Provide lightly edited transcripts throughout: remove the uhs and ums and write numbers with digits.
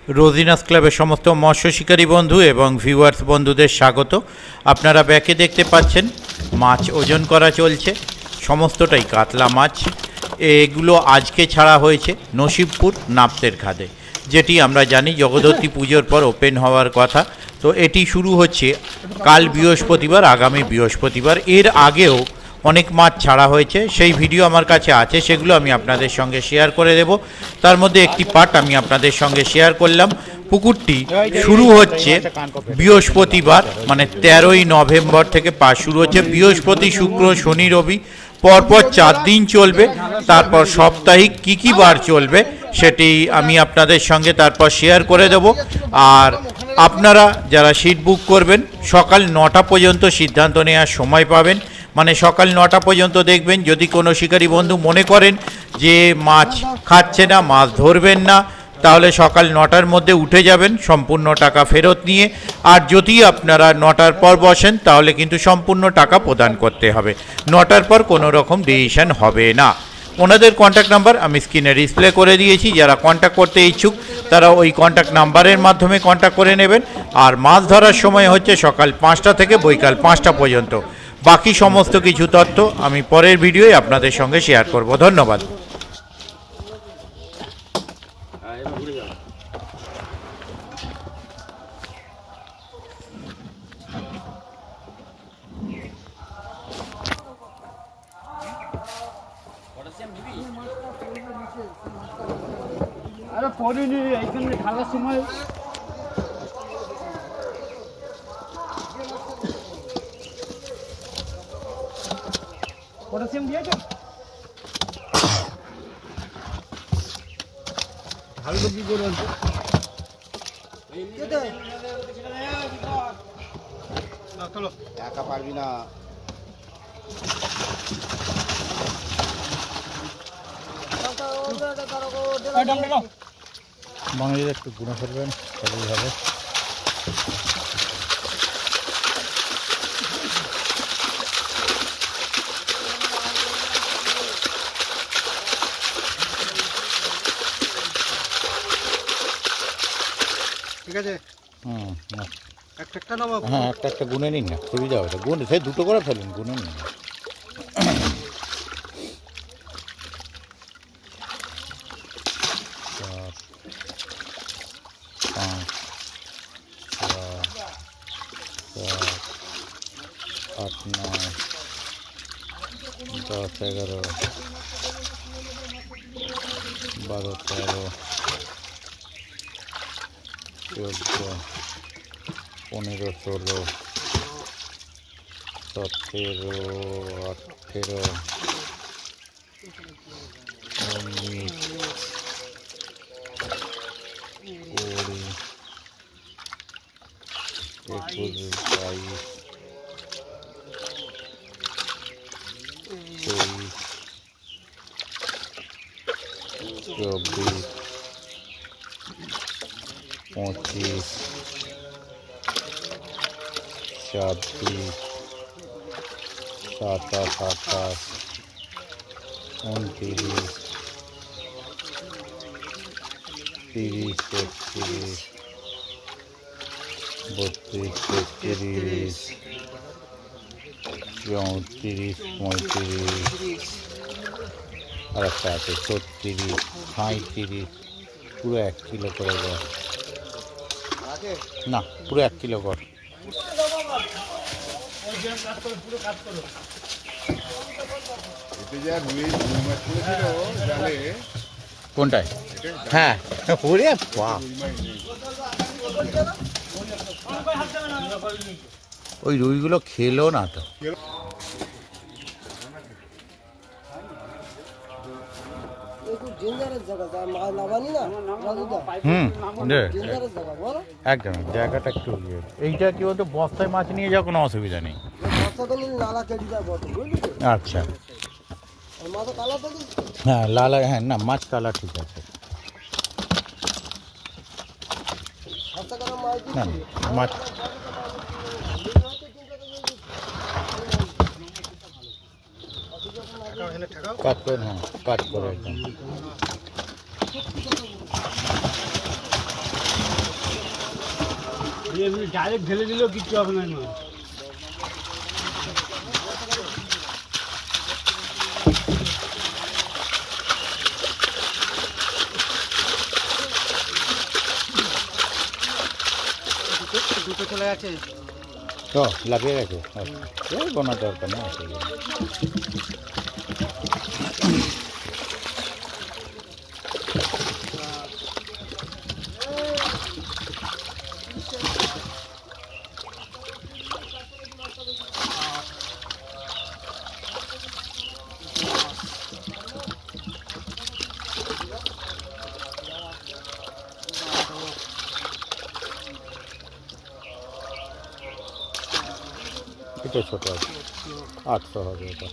রোজিনাস ক্লাবের সমস্ত মৎস্য শিকারী বন্ধু এবং ভিউয়ার্স বন্ধুদের স্বাগত। আপনারা ব্যাকে দেখতে পাচ্ছেন মাছ ওজন করা চলছে, সমস্তটাই কাতলা মাছ। এগুলো আজকে ছাড়া হয়েছে নসিবপুর নাপ্তের খাদে, যেটি আমরা জানি জগদ্ধাত্রী পুজোর পর ওপেন হওয়ার কথা। তো এটি শুরু হচ্ছে কাল বৃহস্পতিবার, আগামী বৃহস্পতিবার। এর আগেও অনেক মাছ ছাড়া হয়েছে, সেই ভিডিও আমার কাছে আছে, সেগুলো আমি আপনাদের সঙ্গে শেয়ার করে দেব। তার মধ্যে একটি পার্ট আমি আপনাদের সঙ্গে শেয়ার করলাম। পুকুরটি শুরু হচ্ছে বৃহস্পতিবার, মানে 13ই নভেম্বর থেকে পাস শুরু হচ্ছে। বৃহস্পতি, শুক্র, শনি, রবি পরপর 4 দিন চলবে। তারপর সাপ্তাহিক কী বার চলবে সেটি আমি আপনাদের সঙ্গে তারপর শেয়ার করে দেব। আর আপনারা যারা সিট বুক করবেন সকাল 9টা পর্যন্ত সিদ্ধান্ত নেওয়ার সময় পাবেন, মানে সকাল 9টা পর্যন্ত দেখবেন। যদি কোনো শিকারী বন্ধু মনে করেন যে মাছ খাচ্ছে না, মাছ ধরবেন না, তাহলে সকাল 9টার মধ্যে উঠে যাবেন সম্পূর্ণ টাকা ফেরত নিয়ে। আর যদি আপনারা 9টার পর বসেন তাহলে কিন্তু সম্পূর্ণ টাকা প্রদান করতে হবে। 9টার পর কোনো রকম ডিসিশন হবে না। ওনাদের কন্ট্যাক্ট নাম্বার আমি স্ক্রিনে ডিসপ্লে করে দিয়েছি। যারা কন্ট্যাক্ট করতে ইচ্ছুক তারা ওই কন্ট্যাক্ট নাম্বারের মাধ্যমে কন্ট্যাক্ট করে নেবেন। আর মাছ ধরার সময় হচ্ছে সকাল 5টা থেকে বৈকাল 5টা পর্যন্ত। বাকি সমস্ত কিছু তথ্য আমি পরের ভিডিওয়ে আপনাদের সঙ্গে শেয়ার করব। ধন্যবাদ। আরে পড়িনি এইখানে ঢালার সময় পটাশিয়াম দিয়েছো? ঢালবো কি করে? চলো, একা পারবি না। বাঙালিরা একটু গুঁড়ো করবেন তাহলেই হবে। ঠিক আছে, একটা নামাবো। হ্যাঁ, একটা গুনে নিন না, সুবিধা হবে। গুনে সে দুটো করে ফেলুন, গুনে নিন। আট, 9, 10, 11, 12, 13, 14, 15, 16, 17, 18, 19, 20, 21, 22, 23, 24, 25, 26, 27, 28, 29, 30, 31, 32, 33, 34, 35, আর একটা আছে 36, 37, পুরো 1 কিলো করে গড়। না, পুরো 1 কিলো গড়। কোনটায়? হ্যাঁ, ওরে বাপ, ওই রুইগুলো খেলো না তো। একদম জায়গাটা একটু এইটা কি বলতো, বস্তায় মাছ নিয়ে যাওয়ার কোনো অসুবিধা নেই। আচ্ছা, হ্যাঁ লালা, হ্যাঁ না মাছ কালা ঠিক আছে। না মাছ কাট করে, হ্যাঁ কাট করে একদম। ডাইরেক্ট ঢেলে দিলেও কিচ্ছু হবে না। দুটো চলে যাচ্ছে তো লাগিয়ে রাখো, কোনো দরকার নেই। এটা ছোট আছে, 800 হবে এটা।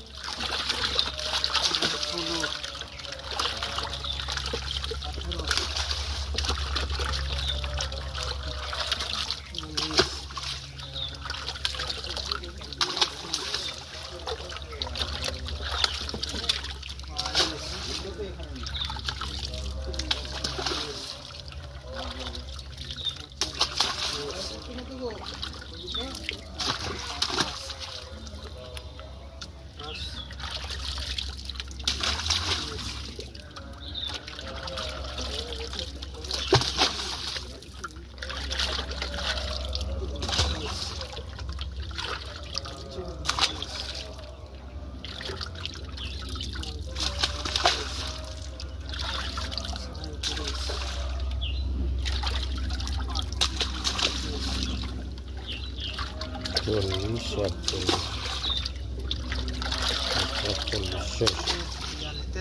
চল্লিশ,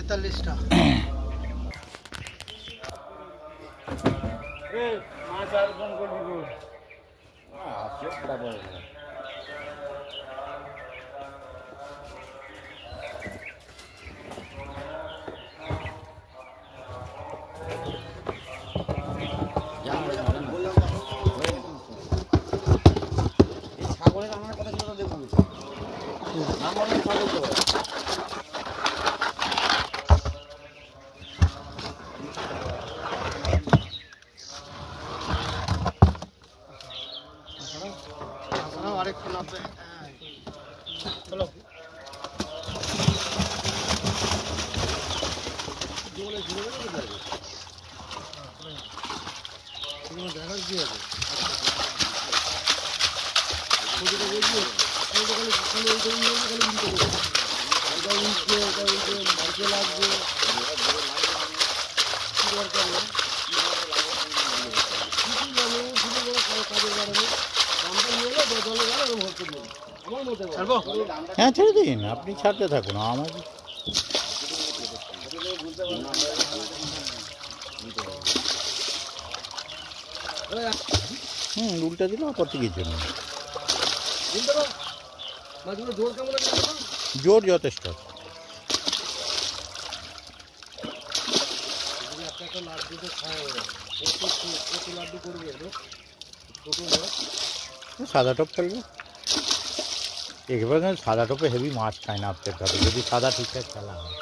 43টা। আরেকটু নামবে। চলো দেখার কি আছে? হ্যাঁ ছেড়ে দিন, আপনি ছাড়তে থাকুন। আমার উল্টা দিল, আপত্তি কিছু নেই। জোর যথেষ্ট। সাদা টপ ফেলবে একেবারে। সাদা টপে হেভি মাছ খায় না আপনার কাছে, যদি সাদা ঠিকঠাক খেলা হয়।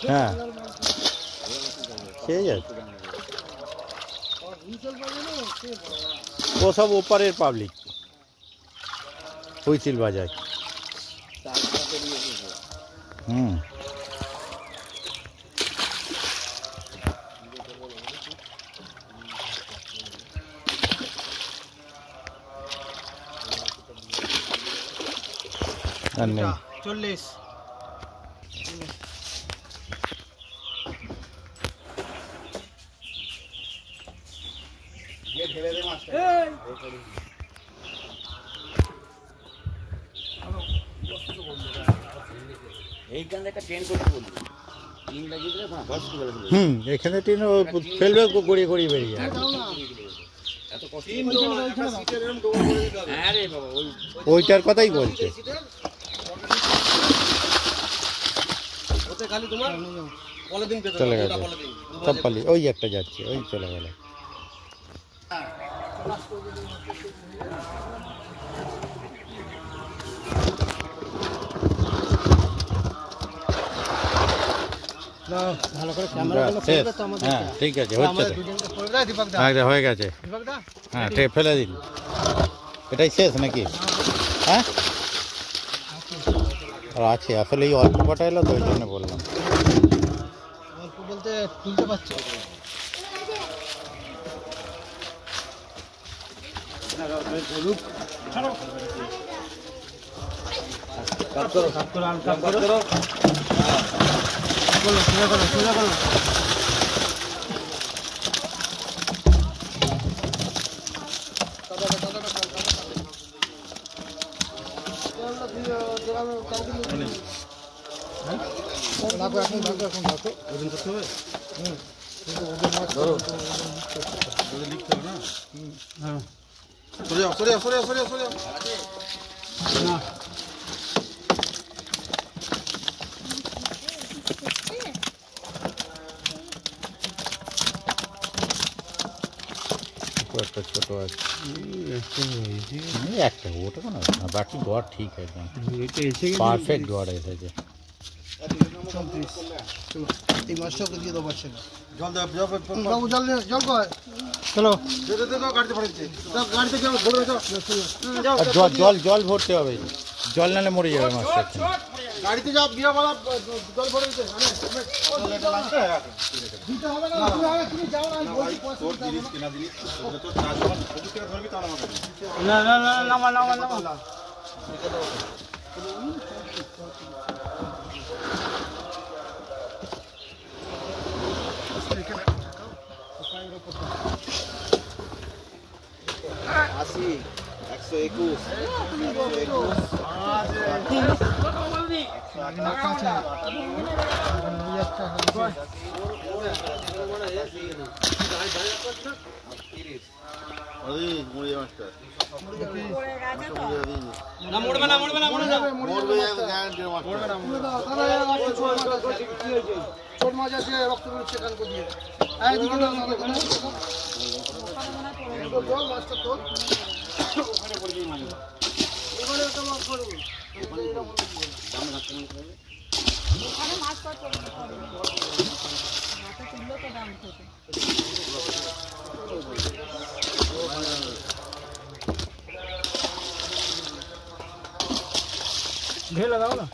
হ্যাঁ ঠিক আছে, ও সব ওপারের পাবলিক, হুইসিল বাজায়। আর নেই 40। এখানে ট্রেন ফেলবে, গড়িয়ে গড়িয়ে বেরিয়ে যাবে। ওইটার কথাই বলছে। চলে গেছে সব পালি, ওই একটা যাচ্ছে, ওই চলে গেল। না ভালো করে ক্যামেরা গুলো শেষ। করবে তো আমাদের হ্যাঁ ঠিক আছে, হচ্ছে আমাদের তো। দুজনকে করে দাও দীপক দা একদম হয়ে গেছে। দীপক দা হ্যাঁ ফেলে দিন। এটাই শেষ নাকি? হ্যাঁ আর আছে আসলে এই অল্প কটা এলো তো ওই জন্য বললাম। অল্প বলতে তুলতে পারছো বলো সোজা করো সোজা করো রাখো এখন রাখো এখন রাখো ওজন করতে হবে কিন্তু ওজন মাছ ধরো ওজন লিখতে হবে না হ্যাঁ সরে যাও সরে যাও সরে যাও সরে যাও সরে যাও না একটা ছোট আছে একটা ওটা কোনো বাকি গড় ঠিক একদম পারফেক্ট গড় এসেছে। এই মাছটাকে দিয়ে দাও বাচ্চা জল দাও বাবু জল জল কয় চলো গাড়িতে পড়েছে গাড়িতে যাও ধরে যাও আর জল জল জল ভরতে হবে, জল নালে মরে যাবে মাছটা। গাড়িতে যাও বিয়াওয়ালা জল ভরে দিতে দিতে হবে না তুমি যাও না আমি বলছি তোর জিনিস কিনা দিলি তোর চাষ যখন ফোকাস করে ধরবি তাহলে আমাকে না না না নামা নামা নামা আশি 121 ছোট মাছ আছে রক্ত বেরোচ্ছে কালকে দিয়ে এইদিকে জল মাছটা তোর ওখানে পড়ে যাই মানে ওখানে তো মাছ পড়বে ওখানে মাছ কত মাথা তুললো তো দাম থেকে ঢেলে দাও না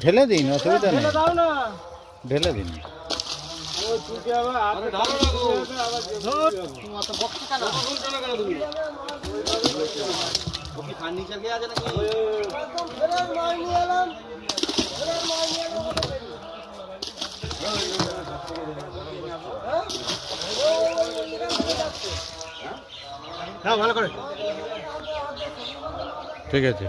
ঢেলে দিন, অসুবিধা নেই, দাও না ঢেলে দিন। ভালো করে ঠিক আছে।